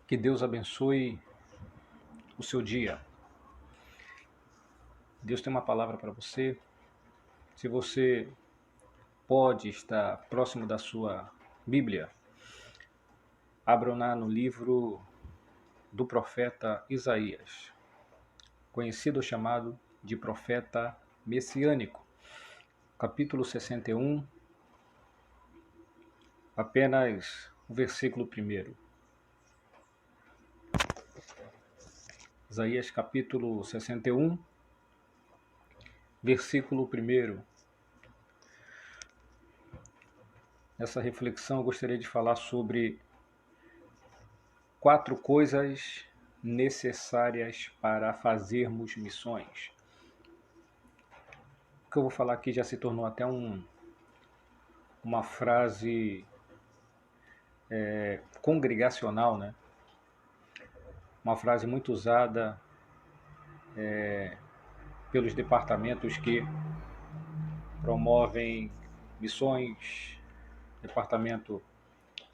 Que Deus abençoe o seu dia. Deus tem uma palavra para você. Se você pode estar próximo da sua Bíblia, abra lá no livro do profeta Isaías, conhecido ou chamado de profeta messiânico, capítulo 61, apenas o versículo 1. Isaías capítulo 61, versículo 1. Nessa reflexão eu gostaria de falar sobre 4 coisas necessárias para fazermos missões. O que eu vou falar aqui já se tornou até uma frase congregacional, né? Uma frase muito usada pelos departamentos que promovem missões, departamento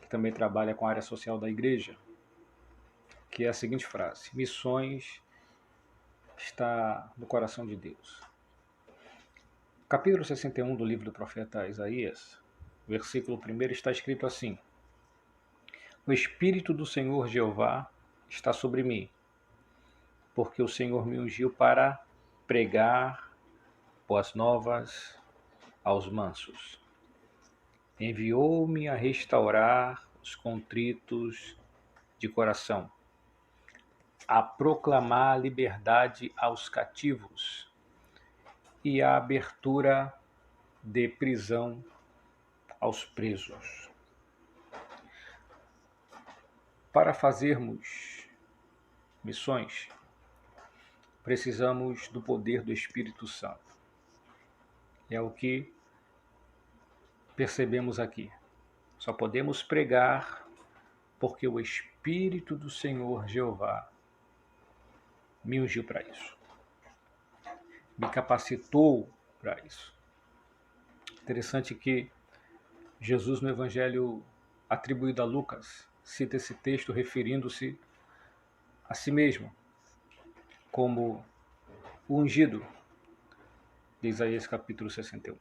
que também trabalha com a área social da igreja, que é a seguinte frase: missões está no coração de Deus. Capítulo 61 do livro do profeta Isaías, versículo 1, está escrito assim: O Espírito do Senhor Jeová está sobre mim, porque o Senhor me ungiu para pregar boas novas aos mansos. Enviou-me a restaurar os contritos de coração, a proclamar liberdade aos cativos e a abertura de prisão aos presos. Para fazermos missões, precisamos do poder do Espírito Santo. É o que percebemos aqui. Só podemos pregar porque o Espírito do Senhor Jeová me ungiu para isso, me capacitou para isso. Interessante que Jesus, no Evangelho atribuído a Lucas, cita esse texto referindo-se a si mesmo como o ungido de Isaías capítulo 61.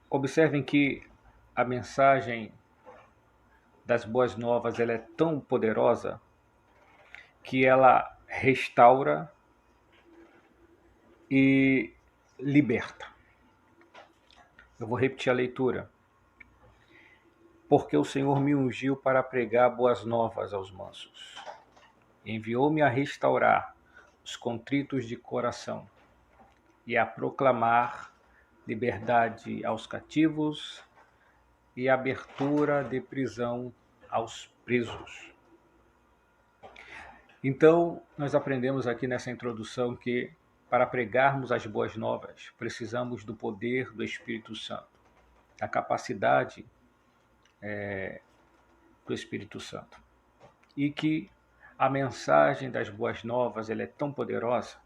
Observem que a mensagem das boas novas ela é tão poderosa que ela restaura e liberta. Eu vou repetir a leitura. Porque o Senhor me ungiu para pregar boas novas aos mansos. Enviou-me a restaurar os contritos de coração e a proclamar liberdade aos cativos e abertura de prisão aos presos. Então, nós aprendemos aqui nessa introdução que para pregarmos as boas novas, precisamos do poder do Espírito Santo, a capacidade do Espírito Santo. E que a mensagem das boas novas ela é tão poderosa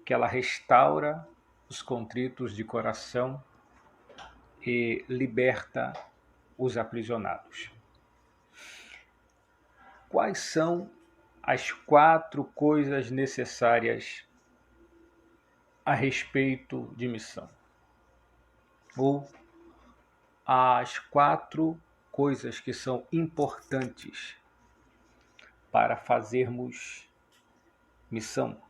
que ela restaura os contritos de coração e liberta os aprisionados. Quais são as 4 coisas necessárias a respeito de missão? Ou as 4 coisas que são importantes para fazermos missão,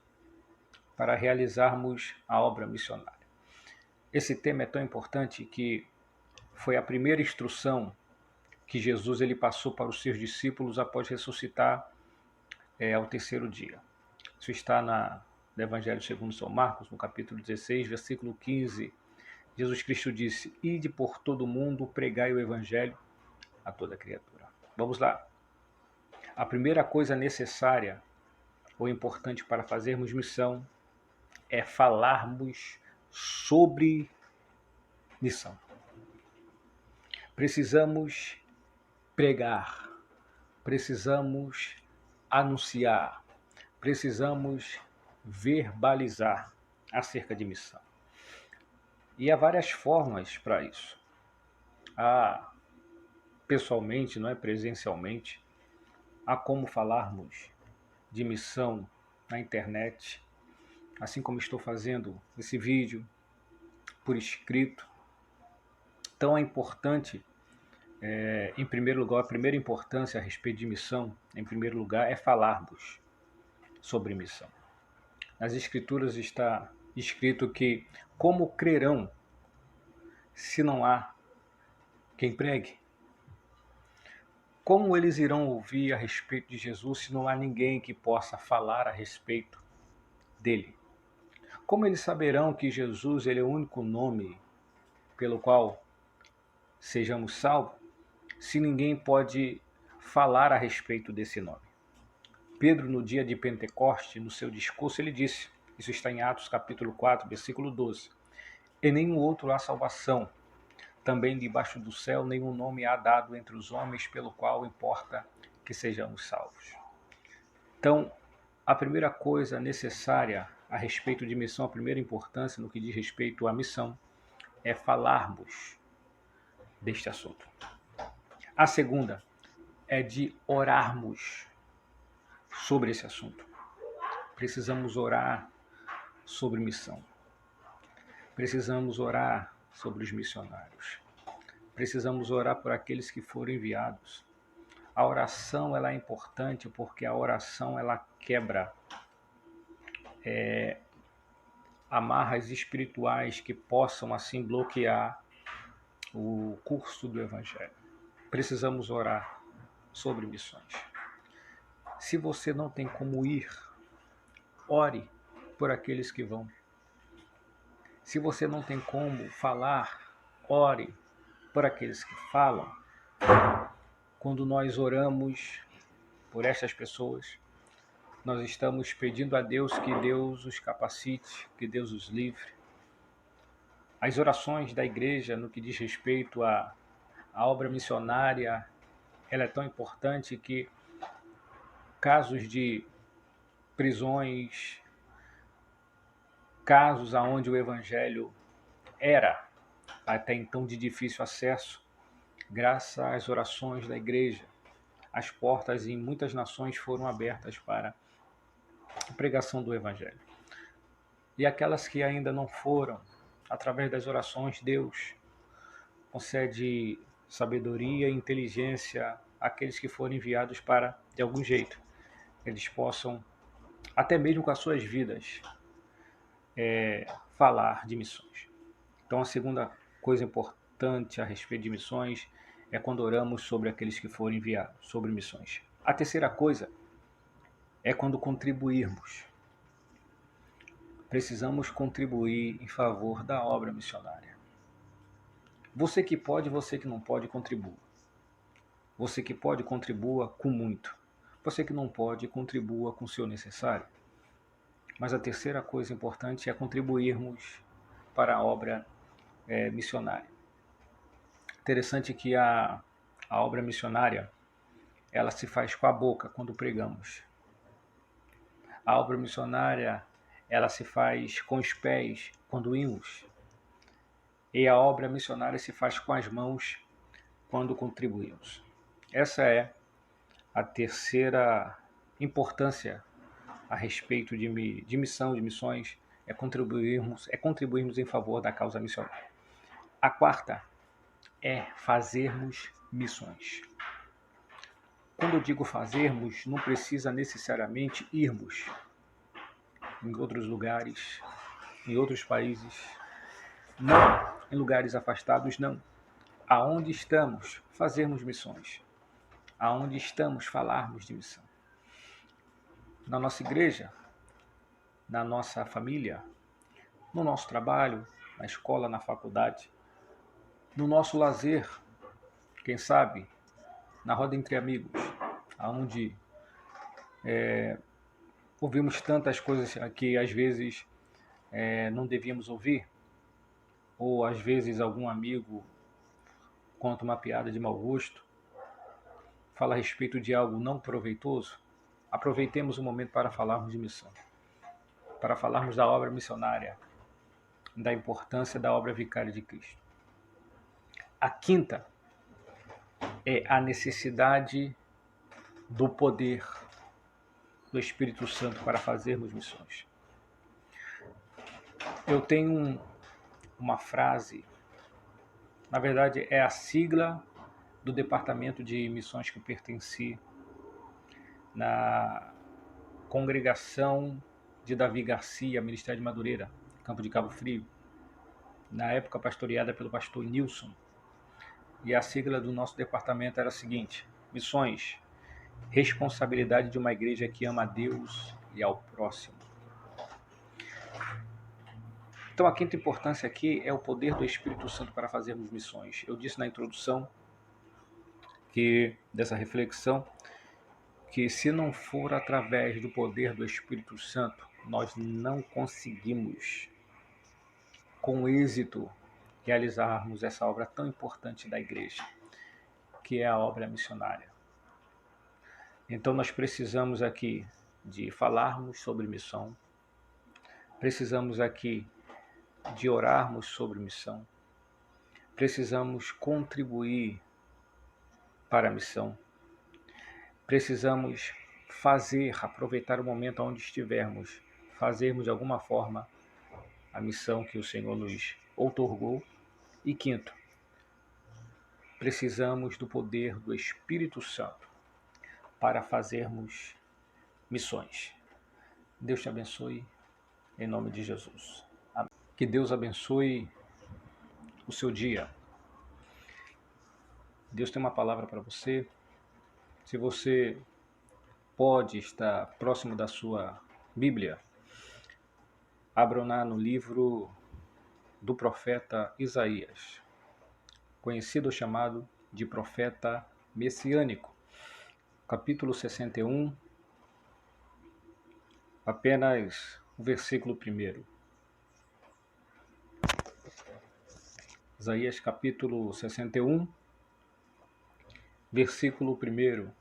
para realizarmos a obra missionária. Esse tema é tão importante que foi a primeira instrução que Jesus ele passou para os seus discípulos após ressuscitar ao 3º dia. Isso está no Evangelho segundo São Marcos, no capítulo 16, versículo 15. Jesus Cristo disse: Ide por todo o mundo, pregai o Evangelho a toda criatura. Vamos lá. A primeira coisa necessária ou importante para fazermos missão é falarmos sobre missão. Precisamos pregar, precisamos anunciar, precisamos verbalizar acerca de missão. E há várias formas para isso. Há pessoalmente, não é presencialmente, a como falarmos de missão na internet, assim como estou fazendo esse vídeo por escrito. Então é importante, em primeiro lugar, a primeira importância a respeito de missão, em primeiro lugar, é falarmos sobre missão. Nas Escrituras está escrito que como crerão se não há quem pregue? Como eles irão ouvir a respeito de Jesus se não há ninguém que possa falar a respeito dele? Como eles saberão que Jesus ele é o único nome pelo qual sejamos salvos, se ninguém pode falar a respeito desse nome? Pedro, no dia de Pentecoste, no seu discurso, ele disse, isso está em Atos capítulo 4, versículo 12, em nenhum outro há salvação, também debaixo do céu nenhum nome há dado entre os homens pelo qual importa que sejamos salvos. Então, a primeira coisa necessária a respeito de missão, a primeira importância no que diz respeito à missão, é falarmos deste assunto. A segunda é de orarmos sobre esse assunto. Precisamos orar sobre missão. Precisamos orar sobre os missionários. Precisamos orar por aqueles que foram enviados. A oração ela é importante porque a oração ela quebra amarras espirituais que possam assim bloquear o curso do Evangelho. Precisamos orar sobre missões. Se você não tem como ir, ore por aqueles que vão. Se você não tem como falar, ore por aqueles que falam. Quando nós oramos por estas pessoas, nós estamos pedindo a Deus que Deus os capacite, que Deus os livre. As orações da igreja no que diz respeito à obra missionária, ela é tão importante que casos de prisões, casos onde o evangelho era até então de difícil acesso, graças às orações da igreja, as portas em muitas nações foram abertas para a pregação do evangelho. E aquelas que ainda não foram, através das orações, Deus concede sabedoria e inteligência àqueles que foram enviados para, de algum jeito, eles possam, até mesmo com as suas vidas, falar de missões. Então a segunda coisa importante a respeito de missões é quando oramos sobre aqueles que foram enviados, sobre missões. A terceira coisa é quando contribuirmos. Precisamos contribuir em favor da obra missionária. Você que pode, você que não pode, contribua. Você que pode, contribua com muito. Você que não pode, contribua com o seu necessário. Mas a terceira coisa importante é contribuirmos para a obra missionária. Interessante que a obra missionária ela se faz com a boca quando pregamos. A obra missionária ela se faz com os pés quando imos. E a obra missionária se faz com as mãos quando contribuímos. Essa é a terceira importância a respeito de missão, de missões, é contribuirmos em favor da causa missionária. A quarta é fazermos missões. Quando eu digo fazermos, não precisa necessariamente irmos em outros lugares, em outros países, não em lugares afastados, não. Aonde estamos, fazermos missões. Aonde estamos, falarmos de missão. Na nossa igreja, na nossa família, no nosso trabalho, na escola, na faculdade, no nosso lazer, quem sabe, na roda entre amigos, onde ouvimos tantas coisas que às vezes não devíamos ouvir, ou às vezes algum amigo conta uma piada de mau gosto, fala a respeito de algo não proveitoso. Aproveitemos o momento para falarmos de missão, para falarmos da obra missionária, da importância da obra vicária de Cristo. A quinta é a necessidade do poder do Espírito Santo para fazermos missões. Eu tenho uma frase, na verdade é a sigla do departamento de missões que eu pertenci na congregação de Davi Garcia, Ministério de Madureira, Campo de Cabo Frio, na época pastoreada pelo pastor Nilson. E a sigla do nosso departamento era a seguinte: missões, responsabilidade de uma igreja que ama a Deus e ao próximo. Então a quinta importância aqui é o poder do Espírito Santo para fazermos missões. Eu disse na introdução dessa reflexão que se não for através do poder do Espírito Santo, nós não conseguimos com êxito realizarmos essa obra tão importante da igreja, que é a obra missionária. Então nós precisamos aqui de falarmos sobre missão, precisamos aqui de orarmos sobre missão, precisamos contribuir para a missão, precisamos aproveitar o momento onde estivermos, fazermos de alguma forma a missão que o Senhor nos outorgou. E quinto, precisamos do poder do Espírito Santo para fazermos missões. Deus te abençoe, em nome de Jesus. Amém. Que Deus abençoe o seu dia. Deus tem uma palavra para você. Se você pode estar próximo da sua Bíblia, abra lá no livro do profeta Isaías, conhecido ou chamado de profeta messiânico, capítulo 61, apenas o versículo 1. Isaías capítulo 61, versículo 1.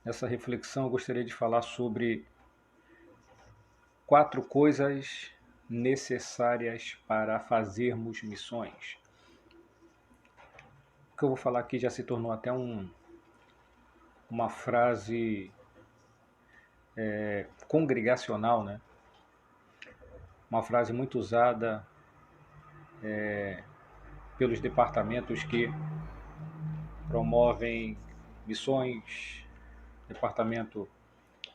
Nessa reflexão eu gostaria de falar sobre 4 coisas necessárias para fazermos missões. O que eu vou falar aqui já se tornou até uma frase congregacional, né? Uma frase muito usada pelos departamentos que promovem missões, departamento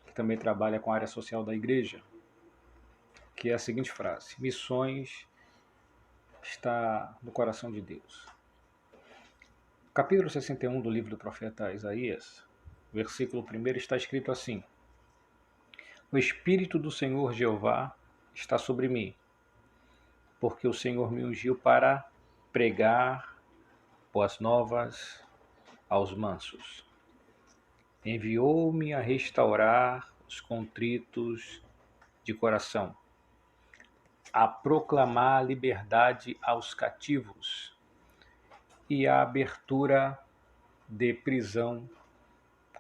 que também trabalha com a área social da igreja, que é a seguinte frase: missões está no coração de Deus. Capítulo 61 do livro do profeta Isaías, versículo 1, está escrito assim: o Espírito do Senhor Jeová está sobre mim, porque o Senhor me ungiu para pregar boas novas aos mansos. Enviou-me a restaurar os contritos de coração, a proclamar a liberdade aos cativos e a abertura de prisão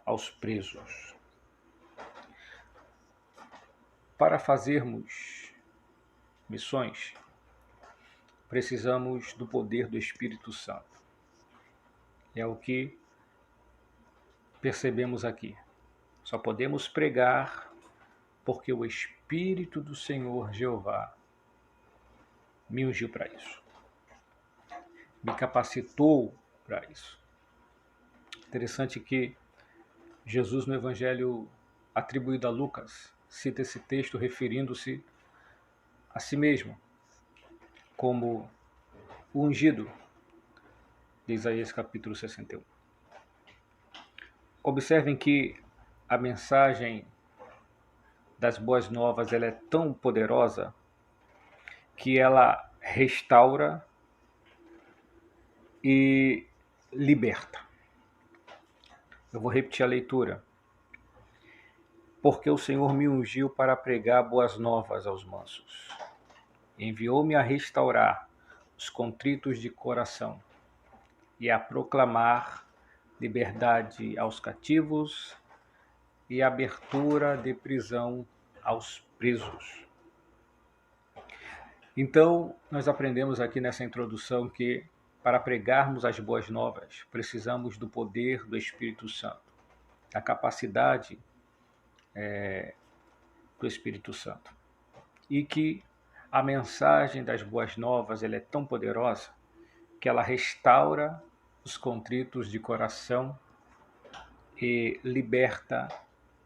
aos presos. Para fazermos missões, precisamos do poder do Espírito Santo. É o que percebemos aqui. Só podemos pregar porque o Espírito do Senhor Jeová me ungiu para isso, me capacitou para isso. Interessante que Jesus, no Evangelho atribuído a Lucas, cita esse texto referindo-se a si mesmo como o ungido de Isaías capítulo 61. Observem que a mensagem das boas novas ela é tão poderosa que ela restaura e liberta. Eu vou repetir a leitura. Porque o Senhor me ungiu para pregar boas novas aos mansos. Enviou-me a restaurar os contritos de coração e a proclamar liberdade aos cativos e abertura de prisão aos presos. Então, nós aprendemos aqui nessa introdução que para pregarmos as boas novas, precisamos do poder do Espírito Santo, da capacidade do Espírito Santo. E que a mensagem das boas novas ela é tão poderosa que ela restaura os contritos de coração e liberta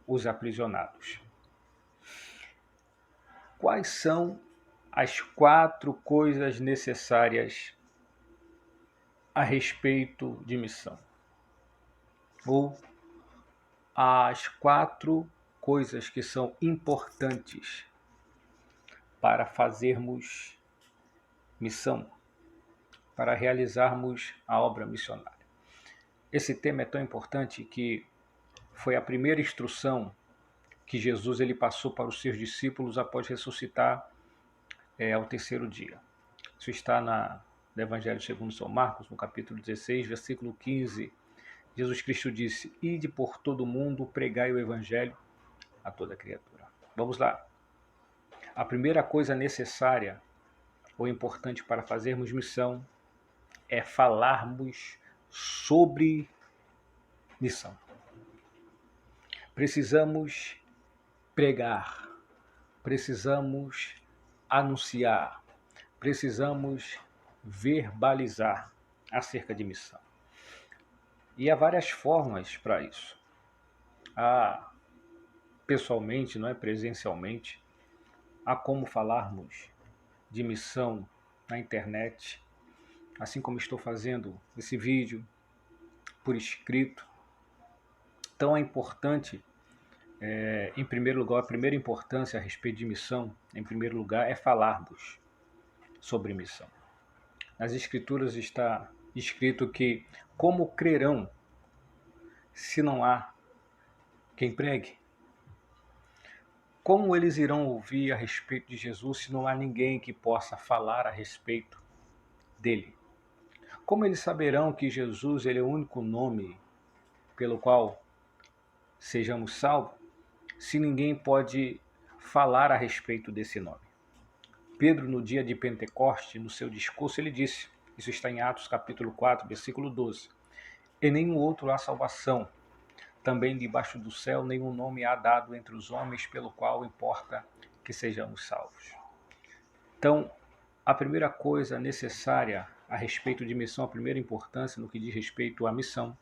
os aprisionados. Quais são as 4 coisas necessárias a respeito de missão? Ou as 4 coisas que são importantes para fazermos missão, para realizarmos a obra missionária. Esse tema é tão importante que foi a primeira instrução que Jesus ele passou para os seus discípulos após ressuscitar ao terceiro dia. Isso está no Evangelho segundo São Marcos, no capítulo 16, versículo 15. Jesus Cristo disse: "Ide por todo o mundo, pregai o Evangelho a toda criatura." Vamos lá. A primeira coisa necessária ou importante para fazermos missão é falarmos sobre missão. Precisamos pregar, precisamos anunciar, precisamos verbalizar acerca de missão. E há várias formas para isso. Há pessoalmente, não é presencialmente, há como falarmos de missão na internet, assim como estou fazendo esse vídeo por escrito. Então é importante, em primeiro lugar, a primeira importância a respeito de missão, em primeiro lugar, é falarmos sobre missão. Nas Escrituras está escrito que como crerão se não há quem pregue? Como eles irão ouvir a respeito de Jesus se não há ninguém que possa falar a respeito dele? Como eles saberão que Jesus ele é o único nome pelo qual sejamos salvos, se ninguém pode falar a respeito desse nome? Pedro, no dia de Pentecoste, no seu discurso, ele disse, isso está em Atos capítulo 4, versículo 12, "Em nenhum outro há salvação, também debaixo do céu nenhum nome há dado entre os homens pelo qual importa que sejamos salvos." Então, a primeira coisa necessária a respeito de missão, a primeira importância no que diz respeito à missão,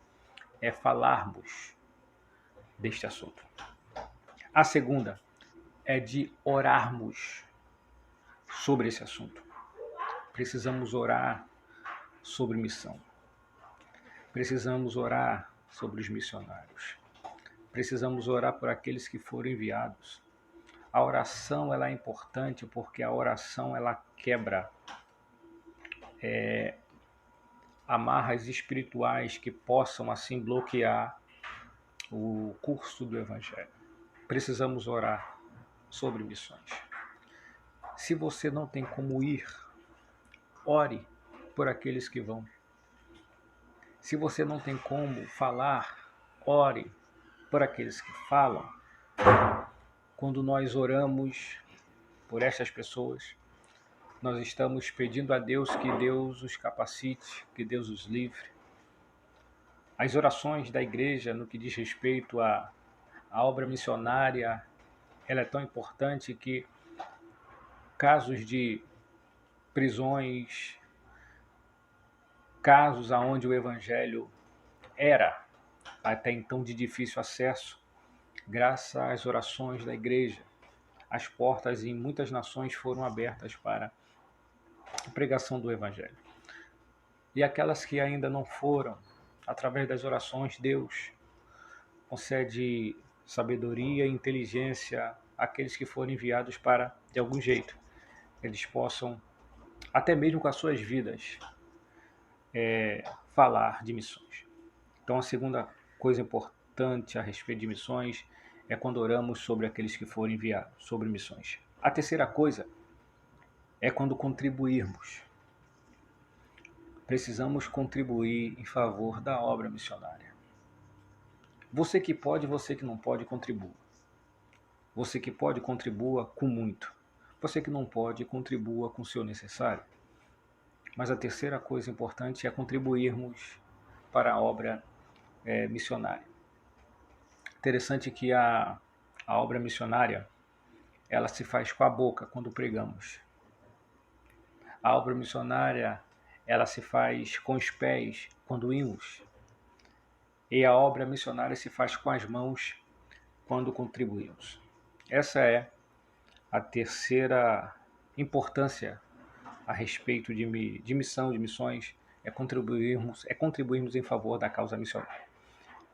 é falarmos deste assunto. A segunda é de orarmos sobre esse assunto. Precisamos orar sobre missão. Precisamos orar sobre os missionários. Precisamos orar por aqueles que foram enviados. A oração ela é importante porque a oração ela quebra amarras espirituais que possam assim bloquear o curso do Evangelho. Precisamos orar sobre missões. Se você não tem como ir, ore por aqueles que vão. Se você não tem como falar, ore por aqueles que falam. Quando nós oramos por estas pessoas, nós estamos pedindo a Deus que Deus os capacite, que Deus os livre. As orações da igreja no que diz respeito à obra missionária, ela é tão importante que casos de prisões, casos onde o evangelho era até então de difícil acesso, graças às orações da igreja, as portas em muitas nações foram abertas para a pregação do evangelho. E aquelas que ainda não foram, através das orações, Deus concede sabedoria e inteligência àqueles que foram enviados para, de algum jeito, eles possam, até mesmo com as suas vidas, falar de missões. Então a segunda coisa importante a respeito de missões é quando oramos sobre aqueles que foram enviados, sobre missões. A terceira coisa é quando contribuirmos. Precisamos contribuir em favor da obra missionária. Você que pode, você que não pode, contribua. Você que pode, contribua com muito. Você que não pode, contribua com o seu necessário. Mas a terceira coisa importante é contribuirmos para a obra missionária. Interessante que a obra missionária, ela se faz com a boca quando pregamos. A obra missionária, ela se faz com os pés quando imos. E a obra missionária se faz com as mãos quando contribuímos. Essa é a terceira importância a respeito de missão, de missões, é contribuirmos em favor da causa missionária.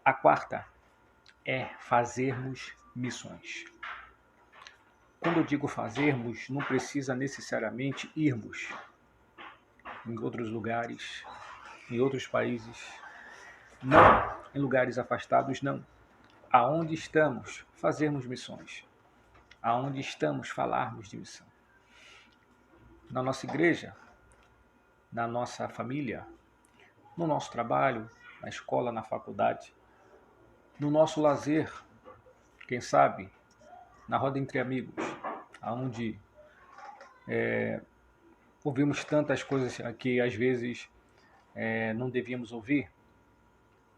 A quarta é fazermos missões. Quando eu digo fazermos, não precisa necessariamente irmos em outros lugares, em outros países, não em lugares afastados, não. Aonde estamos, fazermos missões. Aonde estamos, falarmos de missão. Na nossa igreja, na nossa família, no nosso trabalho, na escola, na faculdade, no nosso lazer, quem sabe, na roda entre amigos, aonde ouvimos tantas coisas que às vezes não devíamos ouvir,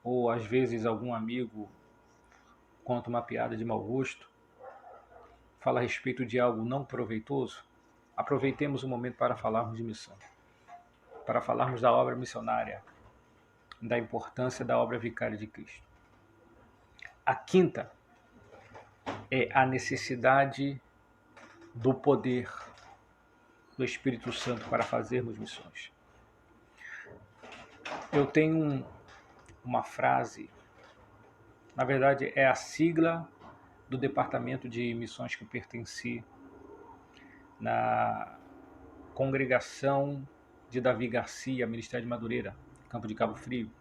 ou às vezes algum amigo conta uma piada de mau gosto, fala a respeito de algo não proveitoso. Aproveitemos o momento para falarmos de missão, para falarmos da obra missionária, da importância da obra vicária de Cristo. A quinta é a necessidade do poder do Espírito Santo para fazermos missões. Eu tenho uma frase, na verdade é a sigla do departamento de missões que eu pertenci na congregação de Davi Garcia, Ministério de Madureira, Campo de Cabo Frio,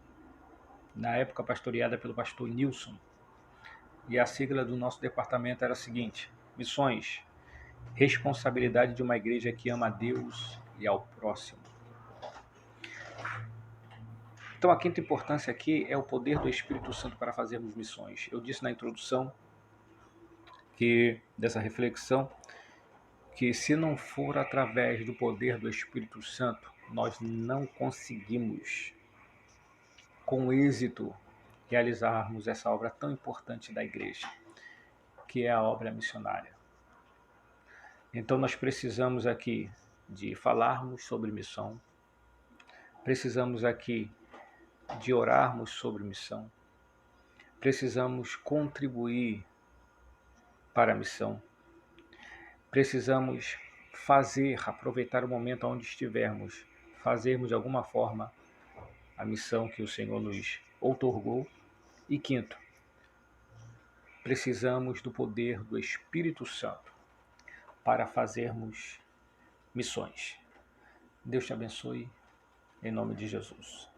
na época pastoreada pelo pastor Nilson. E a sigla do nosso departamento era a seguinte: missões, responsabilidade de uma igreja que ama a Deus e ao próximo. Então a quinta importância aqui é o poder do Espírito Santo para fazermos missões. Eu disse na introdução dessa reflexão que se não for através do poder do Espírito Santo, nós não conseguimos com êxito realizarmos essa obra tão importante da igreja, que é a obra missionária. Então nós precisamos aqui de falarmos sobre missão, precisamos aqui de orarmos sobre missão, precisamos contribuir para a missão, precisamos aproveitar o momento onde estivermos, fazermos de alguma forma a missão que o Senhor nos outorgou. E quinto, precisamos do poder do Espírito Santo para fazermos missões. Deus te abençoe, em nome de Jesus.